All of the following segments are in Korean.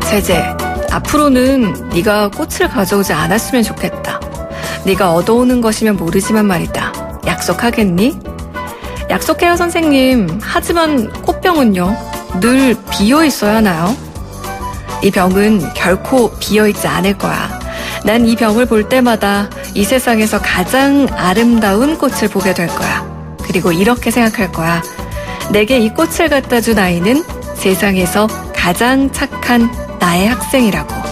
제재, 앞으로는 네가 꽃을 가져오지 않았으면 좋겠다. 네가 얻어오는 것이면 모르지만 말이다. 약속하겠니? 약속해요, 선생님. 하지만 꽃병은요, 늘 비어있어야 하나요? 이 병은 결코 비어있지 않을 거야. 난 이 병을 볼 때마다 이 세상에서 가장 아름다운 꽃을 보게 될 거야. 그리고 이렇게 생각할 거야. 내게 이 꽃을 갖다 준 아이는 세상에서 가장 착한 나의 학생이라고.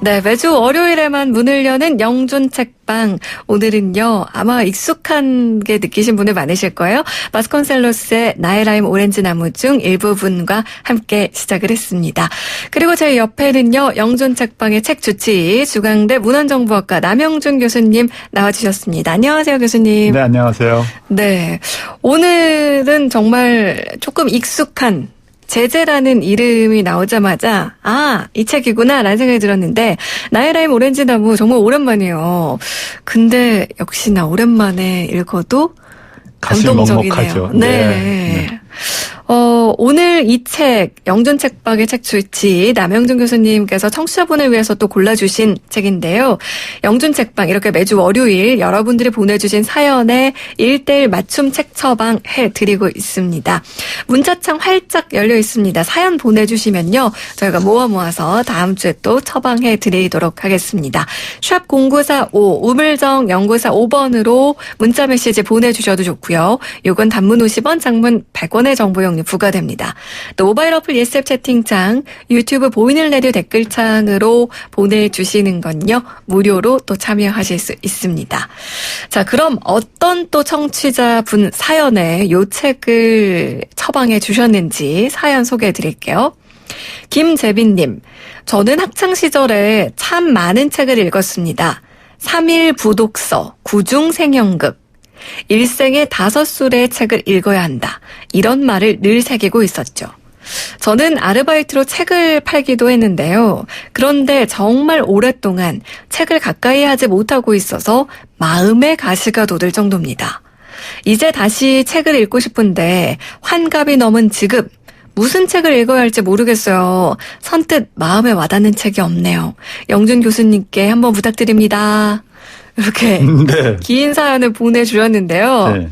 네, 매주 월요일에만 문을 여는 영준 책방. 오늘은요, 아마 익숙한 게 느끼신 분들 많으실 거예요. 바스콘셀로스의 나의 라임 오렌지 나무 중 일부분과 함께 시작을 했습니다. 그리고 제 옆에는요, 영준 책방의 책 주치 중앙대 문헌정보학과 남영준 교수님 나와주셨습니다. 안녕하세요, 교수님. 네, 안녕하세요. 네, 오늘은 정말 조금 익숙한 제재라는 이름이 나오자마자 이 책이구나 라는 생각이 들었는데 나의 라임 오렌지 나무 정말 오랜만이에요. 근데 역시나 오랜만에 읽어도 감동적이네요. 먹먹하죠. 네. 오늘 이 책, 영준 책방의 책 주치 남영준 교수님께서 청취자분을 위해서 또 골라주신 책인데요. 영준 책방, 이렇게 매주 월요일 여러분들이 보내주신 사연에 1:1 맞춤 책 처방 해드리고 있습니다. 문자창 활짝 열려 있습니다. 사연 보내주시면요, 저희가 모아서 다음 주에 또 처방해드리도록 하겠습니다. 샵 0945, 우물정 0945번으로 문자 메시지 보내주셔도 좋고요. 요건 단문 50원, 장문 100원의 정보용료 부과됩니다. 또 모바일 어플 예스앱 채팅창, 유튜브 보이는 라디오 댓글창으로 보내주시는 건요, 무료로 또 참여하실 수 있습니다. 자, 그럼 어떤 또 청취자분 사연에 요 책을 처방해 주셨는지 사연 소개해 드릴게요. 김재빈님, 저는 학창시절에 참 많은 책을 읽었습니다. 3일 부독서, 구중생형극, 일생에 5술의 책을 읽어야 한다. 이런 말을 늘 새기고 있었죠. 저는 아르바이트로 책을 팔기도 했는데요. 그런데 정말 오랫동안 책을 가까이 하지 못하고 있어서 마음의 가시가 돋을 정도입니다. 이제 다시 책을 읽고 싶은데 환갑이 넘은 지금 무슨 책을 읽어야 할지 모르겠어요. 선뜻 마음에 와닿는 책이 없네요. 영준 교수님께 한번 부탁드립니다. 이렇게 네. 긴 사연을 보내주셨는데요. 네.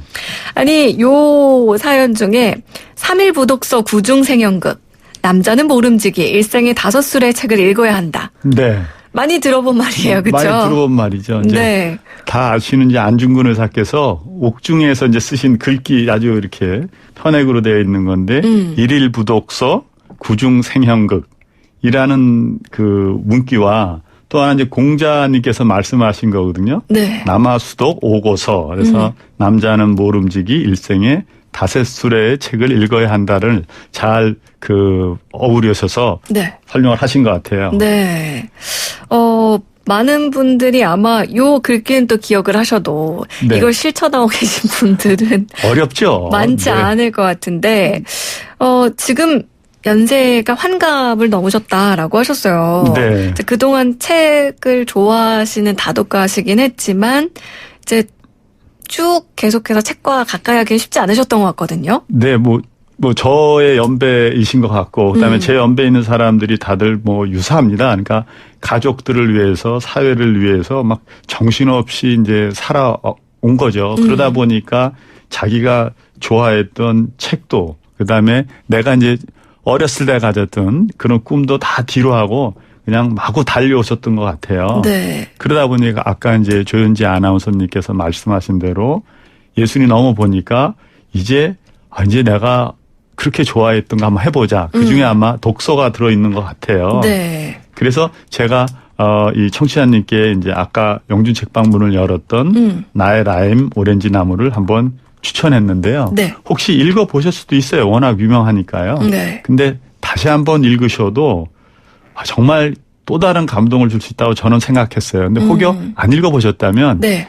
아니, 요 사연 중에 3일 부독서 구중생형극, 남자는 모름지기, 일생에 5술의 책을 읽어야 한다. 네. 많이 들어본 말이에요. 그렇죠? 많이 들어본 말이죠. 이제 네. 다 아시는 이제 안중근 의사께서 옥중에서 이제 쓰신 글귀 아주 이렇게 현액으로 되어 있는 건데 일일 부독서 구중생형극이라는 그 문귀와 또 하나 이제 공자님께서 말씀하신 거거든요. 네. 남아수독 오고서. 그래서 남자는 모름지기 일생에 5술의 책을 읽어야 한다를 잘 어우려셔서 네. 설명을 하신 것 같아요. 네. 많은 분들이 아마 요 글귀는 또 기억을 하셔도 네. 이걸 실천하고 계신 분들은 어렵죠. 많지 네. 않을 것 같은데, 지금 연세가 환갑을 넘으셨다라고 하셨어요. 네. 그동안 책을 좋아하시는 다독가시긴 했지만 이제 쭉 계속해서 책과 가까이 하기 쉽지 않으셨던 것 같거든요. 네, 뭐 저의 연배이신 것 같고, 그다음에 제 연배에 있는 사람들이 다들 뭐 유사합니다. 그러니까 가족들을 위해서, 사회를 위해서 막 정신없이 이제 살아온 거죠. 그러다 보니까 자기가 좋아했던 책도, 그다음에 내가 이제 어렸을 때 가졌던 그런 꿈도 다 뒤로 하고 그냥 마구 달려오셨던 것 같아요. 네. 그러다 보니까 아까 이제 조현지 아나운서님께서 말씀하신 대로 예순이 넘어 보니까 이제 내가 그렇게 좋아했던 거 한번 해보자. 그중에 아마 독서가 들어있는 것 같아요. 네. 그래서 제가 이 청취자님께 이제 아까 영준 책방문을 열었던 나의 라임 오렌지 나무를 한번 추천했는데요. 네. 혹시 읽어보실 수도 있어요. 워낙 유명하니까요. 네. 근데 다시 한번 읽으셔도 정말 또 다른 감동을 줄 수 있다고 저는 생각했어요. 근데 혹여 안 읽어보셨다면 네.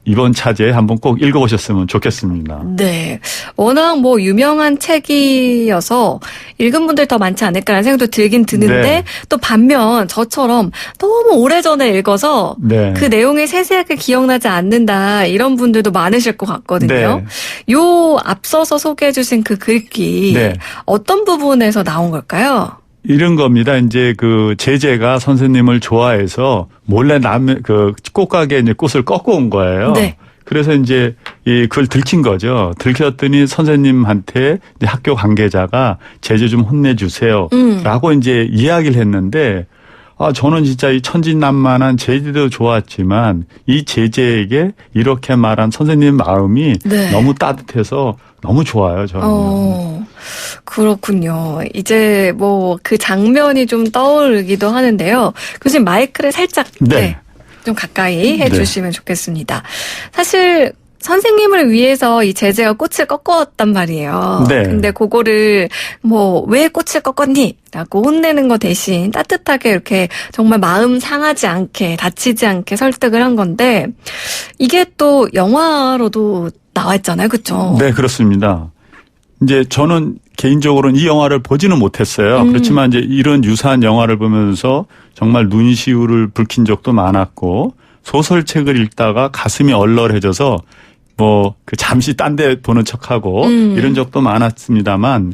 이번 차제에 한번 꼭 읽어보셨으면 좋겠습니다. 네. 워낙 뭐 유명한 책이어서 읽은 분들 더 많지 않을까라는 생각도 들긴 드는데 네. 또 반면 저처럼 너무 오래전에 읽어서 네. 그 내용이 세세하게 기억나지 않는다 이런 분들도 많으실 것 같거든요. 네. 요 앞서서 소개해 주신 그 글귀 네. 어떤 부분에서 나온 걸까요? 이런 겁니다. 이제 그 제재가 선생님을 좋아해서 몰래 남의 그 꽃가게에 이제 꽃을 꺾어 온 거예요. 네. 그래서 이제 그걸 들킨 거죠. 들켰더니 선생님한테 이제 학교 관계자가 제재 좀 혼내주세요. 라고 이제 이야기를 했는데 저는 진짜 이 천진난만한 제재도 좋았지만 이 제재에게 이렇게 말한 선생님 마음이 네. 너무 따뜻해서 너무 좋아요, 저는. 그렇군요. 이제 뭐 그 장면이 좀 떠오르기도 하는데요. 교수님 마이크를 살짝 네. 좀 가까이 해주시면 좋겠습니다. 사실 선생님을 위해서 이 제재가 꽃을 꺾었단 말이에요. 네. 근데 그거를 뭐 왜 꽃을 꺾었니? 라고 혼내는 거 대신 따뜻하게 이렇게 정말 마음 상하지 않게 다치지 않게 설득을 한 건데 이게 또 영화로도 나왔잖아요. 그렇죠? 네, 그렇습니다. 이제 저는 개인적으로는 이 영화를 보지는 못했어요. 그렇지만 이제 이런 유사한 영화를 보면서 정말 눈시울을 붉힌 적도 많았고 소설책을 읽다가 가슴이 얼얼해져서 뭐 그 잠시 딴 데 보는 척하고 이런 적도 많았습니다만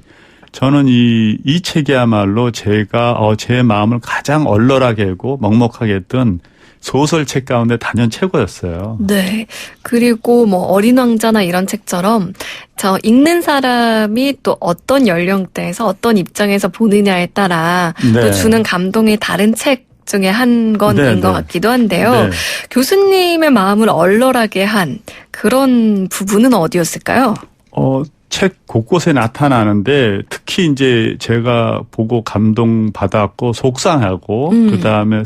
저는 이 책이야말로 제가 제 마음을 가장 얼얼하게 하고 먹먹하게 했던 소설책 가운데 단연 최고였어요. 네. 그리고 뭐 어린 왕자나 이런 책처럼 저 읽는 사람이 또 어떤 연령대에서 어떤 입장에서 보느냐에 따라 네. 또 주는 감동이 다른 책 중에 한 건인 네, 것 네. 같기도 한데요. 네. 교수님의 마음을 얼얼하게 한 그런 부분은 어디였을까요? 책 곳곳에 나타나는데 특히 이제 제가 보고 감동받았고 속상하고 그다음에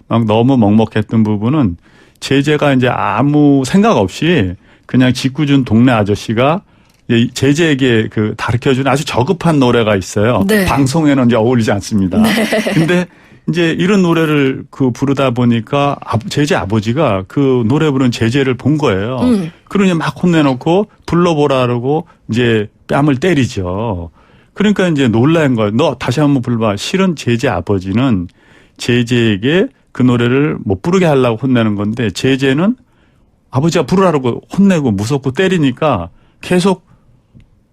막 너무 먹먹했던 부분은 제재가 이제 아무 생각 없이 그냥 짓궂은 동네 아저씨가 제재에게 그 가르쳐주는 아주 저급한 노래가 있어요. 네. 방송에는 이제 어울리지 않습니다. 근데 이제 이런 노래를 부르다 보니까 제재 아버지가 그 노래 부르는 제재를 본 거예요. 그러니 막 혼내놓고 불러보라고 이제 뺨을 때리죠. 그러니까 이제 놀란 거예요. 너 다시 한번 불러봐. 실은 제재 아버지는 제재에게 그 노래를 못 부르게 하려고 혼내는 건데 제재는 아버지가 부르라고 혼내고 무섭고 때리니까 계속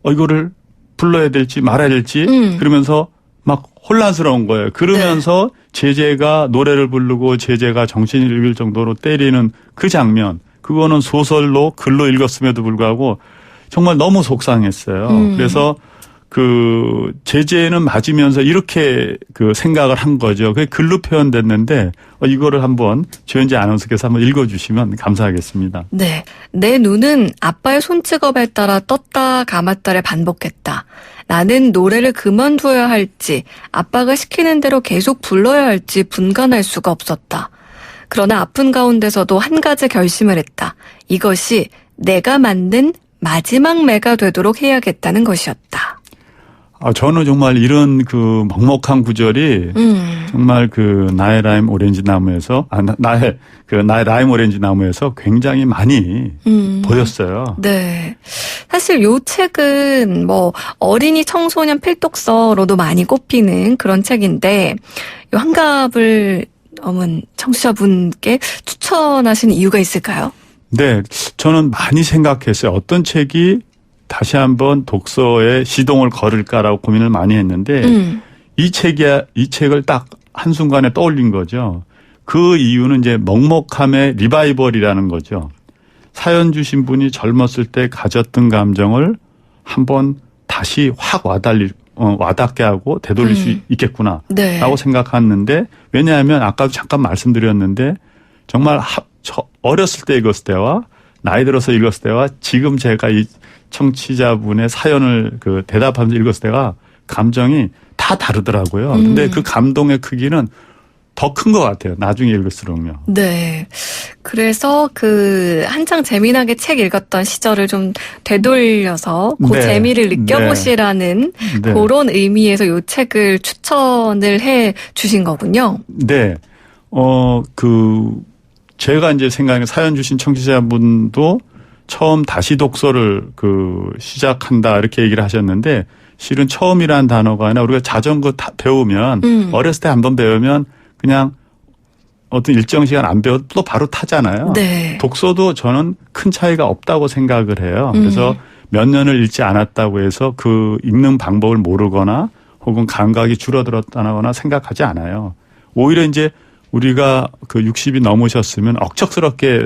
이거를 불러야 될지 말아야 될지 그러면서 막 혼란스러운 거예요. 그러면서 제재가 노래를 부르고 제재가 정신을 잃을 정도로 때리는 그 장면, 그거는 소설로 글로 읽었음에도 불구하고 정말 너무 속상했어요. 그래서 그 제재는 맞으면서 이렇게 그 생각을 한 거죠. 그게 글로 표현됐는데 이거를 한번 조현지 아나운서께서 한번 읽어주시면 감사하겠습니다. 네. 내 눈은 아빠의 손찌검에 따라 떴다 감았다를 반복했다. 나는 노래를 그만둬야 할지 아빠가 시키는 대로 계속 불러야 할지 분간할 수가 없었다. 그러나 아픈 가운데서도 한 가지 결심을 했다. 이것이 내가 만든 마지막 매가 되도록 해야겠다는 것이었다. 저는 정말 이런 그 먹먹한 구절이 정말 그 나의 라임 오렌지 나무에서 나의 라임 오렌지 나무에서 굉장히 많이 보였어요. 네. 사실 요 책은 뭐 어린이 청소년 필독서로도 많이 꼽히는 그런 책인데 요 한갑을 넘은 청취자분께 추천하시는 이유가 있을까요? 네. 저는 많이 생각했어요. 어떤 책이 다시 한번 독서에 시동을 걸을까라고 고민을 많이 했는데 이 책을 딱 한순간에 떠올린 거죠. 그 이유는 이제 먹먹함의 리바이벌이라는 거죠. 사연 주신 분이 젊었을 때 가졌던 감정을 한번 다시 확 와닿게 하고 되돌릴 수 있겠구나 네. 라고 생각했는데 왜냐하면 아까도 잠깐 말씀드렸는데 정말 어렸을 때 읽었을 때와 나이 들어서 읽었을 때와 지금 제가 이 청취자분의 사연을 그 대답하면서 읽었을 때가 감정이 다 다르더라고요. 근데 그 감동의 크기는 더 큰 것 같아요. 나중에 읽을수록요. 네. 그래서 그 한창 재미나게 책 읽었던 시절을 좀 되돌려서 그 네. 재미를 느껴보시라는 네. 그런 의미에서 이 책을 추천을 해 주신 거군요. 네. 제가 이제 생각하는 사연 주신 청취자분도 처음 다시 독서를 시작한다 이렇게 얘기를 하셨는데 실은 처음이라는 단어가 아니라 우리가 자전거 배우면 어렸을 때 한번 배우면 그냥 어떤 일정 시간 안 배워도 또 바로 타잖아요. 네. 독서도 저는 큰 차이가 없다고 생각을 해요. 그래서 몇 년을 읽지 않았다고 해서 그 읽는 방법을 모르거나 혹은 감각이 줄어들었다거나 생각하지 않아요. 오히려 이제 우리가 60이 넘으셨으면 억척스럽게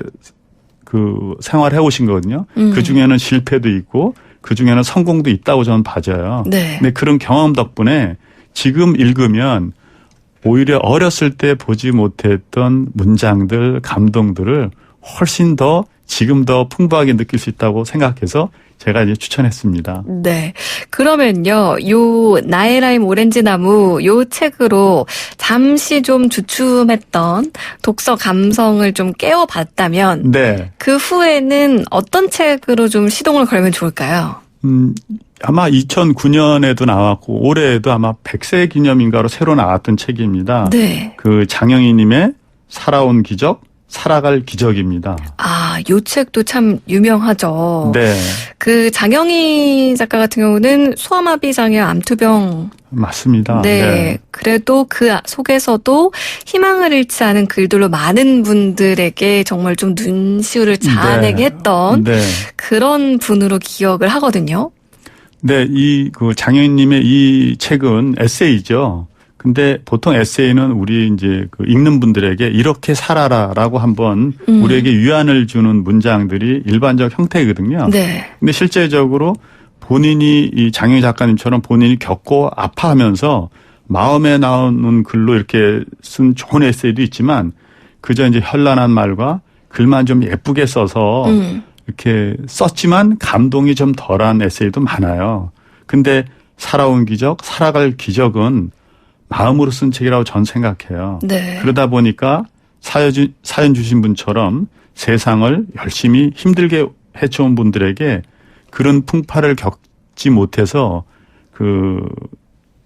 생활해 오신 거거든요. 그 중에는 실패도 있고 그 중에는 성공도 있다고 저는 봐져요. 네. 근데 그런 경험 덕분에 지금 읽으면 오히려 어렸을 때 보지 못했던 문장들, 감동들을 훨씬 더 지금 더 풍부하게 느낄 수 있다고 생각해서 제가 이제 추천했습니다. 네. 그러면요, 요 나의 라임 오렌지 나무 요 책으로 잠시 좀 주춤했던 독서 감성을 좀 깨워봤다면, 네. 그 후에는 어떤 책으로 좀 시동을 걸면 좋을까요? 아마 2009년에도 나왔고 올해에도 아마 100세 기념인가로 새로 나왔던 책입니다. 네. 장영희님의 살아온 기적, 살아갈 기적입니다. 요 책도 참 유명하죠. 네. 장영희 작가 같은 경우는 소아마비 장애 암투병. 맞습니다. 네. 그래도 그 속에서도 희망을 잃지 않은 글들로 많은 분들에게 정말 좀 눈시울을 자아내게 했던 그런 분으로 기억을 하거든요. 네. 장영희님의 이 책은 에세이죠. 근데 보통 에세이는 우리 이제 읽는 분들에게 이렇게 살아라라고 한번 우리에게 위안을 주는 문장들이 일반적 형태거든요. 네. 근데 실제적으로 본인이 이 장영희 작가님처럼 본인이 겪고 아파하면서 마음에 나오는 글로 이렇게 쓴 좋은 에세이도 있지만 그저 이제 현란한 말과 글만 좀 예쁘게 써서 이렇게 썼지만 감동이 좀 덜한 에세이도 많아요. 근데 살아온 기적, 살아갈 기적은 마음으로 쓴 책이라고 전 생각해요. 네. 그러다 보니까 사연 주신 분처럼 세상을 열심히 힘들게 해쳐온 분들에게 그런 풍파를 겪지 못해서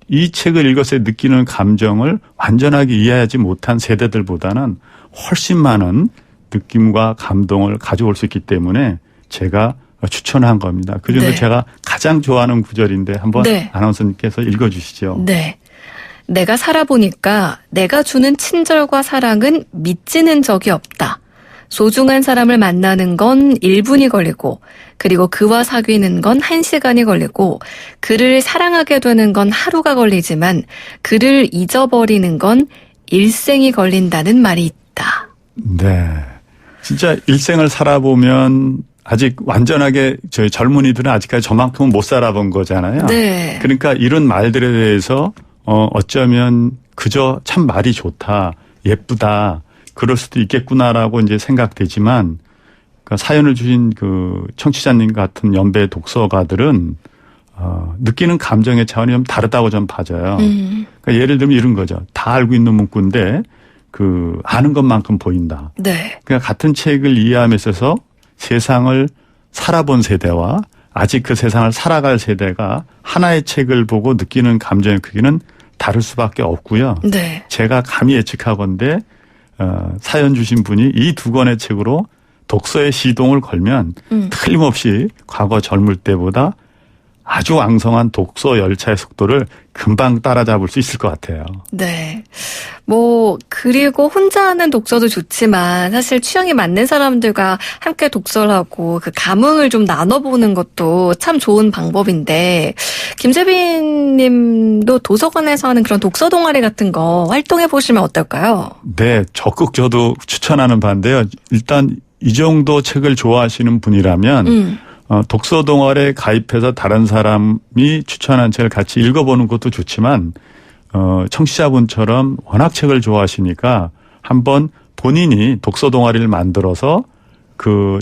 이 책을 읽었을 때 느끼는 감정을 완전하게 이해하지 못한 세대들보다는 훨씬 많은 느낌과 감동을 가져올 수 있기 때문에 제가 추천한 겁니다. 그중에서 제가 가장 좋아하는 구절인데 한번 아나운서님께서 읽어주시죠. 네. 내가 살아보니까 내가 주는 친절과 사랑은 믿지는 적이 없다. 소중한 사람을 만나는 건 1분이 걸리고 그리고 그와 사귀는 건 1시간이 걸리고 그를 사랑하게 되는 건 하루가 걸리지만 그를 잊어버리는 건 일생이 걸린다는 말이 있다. 네. 진짜 일생을 살아보면 아직 완전하게 저희 젊은이들은 아직까지 저만큼은 못 살아본 거잖아요. 네. 그러니까 이런 말들에 대해서 어쩌면 그저 참 말이 좋다, 예쁘다, 그럴 수도 있겠구나라고 이제 생각되지만 사연을 주신 청취자님 같은 연배 독서가들은 느끼는 감정의 차원이 좀 다르다고 좀 봐져요. 그러니까 예를 들면 이런 거죠. 다 알고 있는 문구인데 아는 것만큼 보인다. 네. 그러니까 같은 책을 이해함에 있어서 세상을 살아본 세대와 아직 그 세상을 살아갈 세대가 하나의 책을 보고 느끼는 감정의 크기는 다를 수밖에 없고요. 네. 제가 감히 예측하건대 사연 주신 분이 이 두 권의 책으로 독서의 시동을 걸면 틀림없이 과거 젊을 때보다 아주 왕성한 독서 열차의 속도를 금방 따라잡을 수 있을 것 같아요. 네. 그리고 혼자 하는 독서도 좋지만 사실 취향이 맞는 사람들과 함께 독서를 하고 그 감흥을 좀 나눠보는 것도 참 좋은 방법인데 김재빈 님도 도서관에서 하는 그런 독서 동아리 같은 거 활동해 보시면 어떨까요? 네. 적극 저도 추천하는 바인데요. 일단 이 정도 책을 좋아하시는 분이라면 독서 동아리에 가입해서 다른 사람이 추천한 책을 같이 읽어보는 것도 좋지만 청취자분처럼 워낙 책을 좋아하시니까 한번 본인이 독서 동아리를 만들어서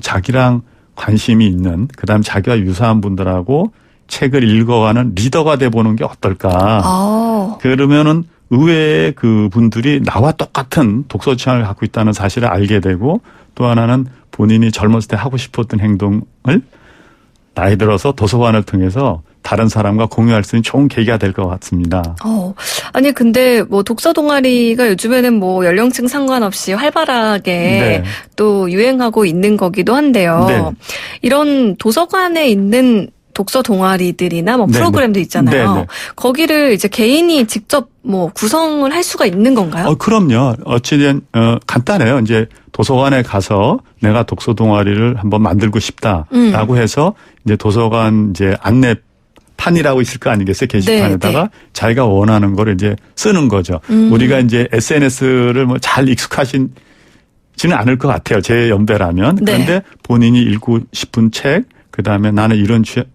자기랑 관심이 있는 그다음 자기와 유사한 분들하고 책을 읽어가는 리더가 돼보는 게 어떨까. 그러면은 의외의 분들이 나와 똑같은 독서 취향을 갖고 있다는 사실을 알게 되고 또 하나는 본인이 젊었을 때 하고 싶었던 행동을 나이 들어서 도서관을 통해서 다른 사람과 공유할 수 있는 좋은 계기가 될 것 같습니다. 아니 근데 뭐 독서 동아리가 요즘에는 뭐 연령층 상관없이 활발하게 네. 또 유행하고 있는 거기도 한데요. 네. 이런 도서관에 있는 독서 동아리들이나 뭐 네, 프로그램도 있잖아요. 네, 네. 거기를 이제 개인이 직접 뭐 구성을 할 수가 있는 건가요? 그럼요. 어찌된 간단해요. 이제 도서관에 가서 내가 독서 동아리를 한번 만들고 싶다라고 해서 이제 도서관 이제 안내판이라고 있을 거 아니겠어요? 게시판에다가 네. 자기가 원하는 거를 이제 쓰는 거죠. 우리가 이제 SNS를 뭐 잘 익숙하시지는 않을 것 같아요. 제 연배라면. 네. 그런데 본인이 읽고 싶은 책, 그다음에 나는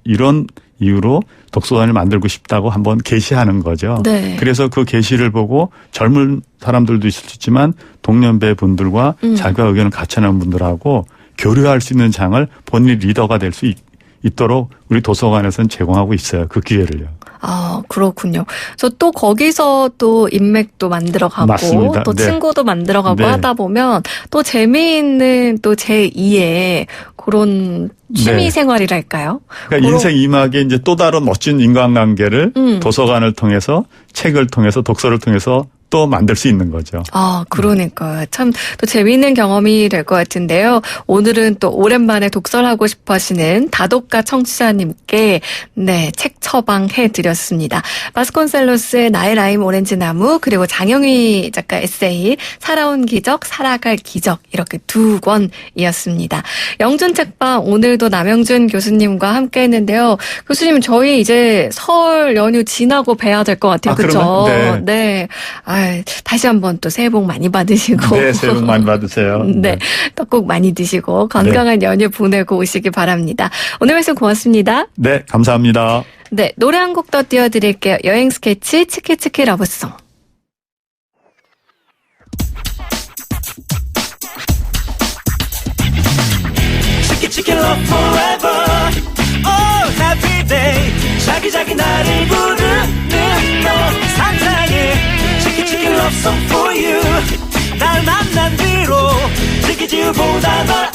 이런 이유로 독서관을 만들고 싶다고 한번 게시하는 거죠. 네. 그래서 그 게시를 보고 젊은 사람들도 있을 수 있지만 동년배 분들과 자기와 의견을 같이 하는 분들하고 교류할 수 있는 장을 본인이 리더가 될 수 있도록 우리 도서관에서는 제공하고 있어요. 그 기회를요. 그렇군요. 그래서 또 거기서 또 인맥도 만들어가고 맞습니다. 또 네. 친구도 만들어가고 네. 하다 보면 또 재미있는 또 제2의 그런 취미 네. 생활이랄까요? 그러니까 인생 2막에 이제 또 다른 멋진 인간관계를 도서관을 통해서 책을 통해서 독서를 통해서 또 만들 수 있는 거죠. 그러니까요. 참 또 재미있는 경험이 될 것 같은데요. 오늘은 또 오랜만에 독서를 하고 싶어 하시는 다독가 청취자님께 책 처방해 드렸습니다. 바스콘셀로스의 나의 라임 오렌지 나무 그리고 장영희 작가 에세이 살아온 기적 살아갈 기적 이렇게 두 권이었습니다. 영준 책방 오늘도 남영준 교수님과 함께 했는데요. 교수님 저희 이제 설 연휴 지나고 뵈야 될 것 같아요. 그렇죠? 네. 다시 한번 또 새해 복 많이 받으시고. 네, 새해 복 많이 받으세요. 네, 떡국 많이 드시고 건강한 연휴 보내고 오시기 바랍니다. 오늘 말씀 고맙습니다. 네, 감사합니다. 네, 노래 한 곡 더 띄워드릴게요. 여행 스케치 치키치키 러브송. 치키치키 love forever oh happy day 자기자기 나를 부르는 너 상상해 치키치키 love song for you 날 만난 뒤로 치키치우보다 널